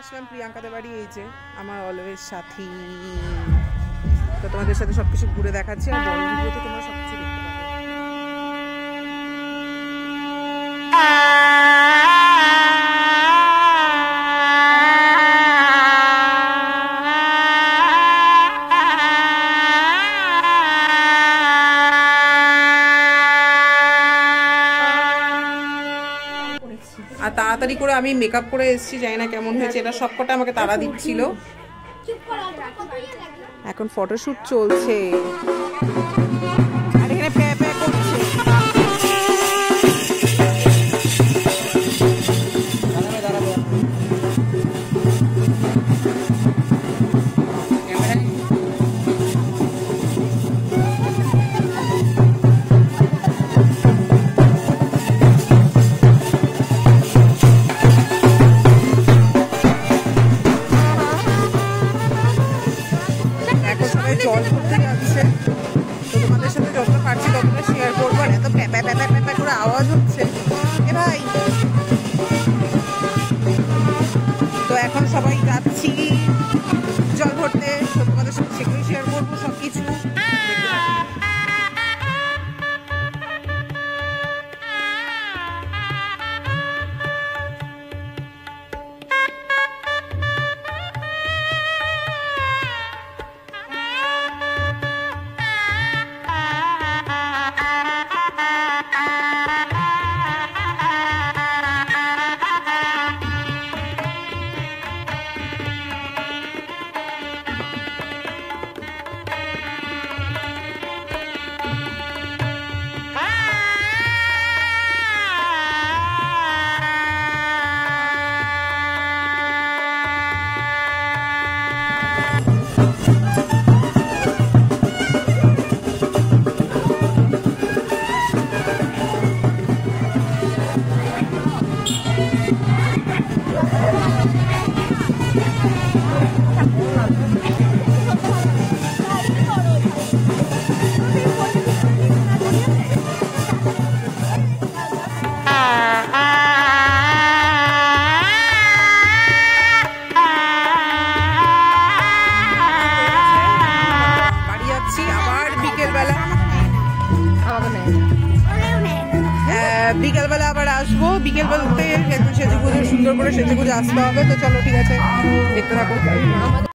আসলাম প্রিয়াঙ্কাদের বাড়ি, এই যে আমার অলওয়েজ সাথী। তো তোমাদের সাথে সবকিছু ঘুরে দেখাচ্ছি, আর বড় ভিডিওতে তোমরা সবকিছু দেখতে পাবে। আর তাড়াতাড়ি করে আমি মেকআপ করে এসেছি, জানি না কেমন হয়েছে। এটা সবকটা আমাকে তাড়া দিচ্ছিল। এখন ফটোশুট চলছে আর এখানে প্যা প্যা করছে। জল করতে যাচ্ছে, তো তোমাদের সাথে যতটা পারছি ততটা শেয়ার করবো। আর এত প্যাপা প্যাপা প্যাপা করে আওয়াজ হচ্ছে এ ভাই। তো এখন সবাই যাচ্ছি জল ভরতে, তো তোমাদের সাথে সেগুলো শেয়ার করবো সবকিছু। বিকেলবেলা আবার আসবো, বিকেলবেলাতে একটু সেজেগুজে সুন্দর করে সেজেগুজে আসতে হবে। তো চলো ঠিক আছে, দেখতে থাকো।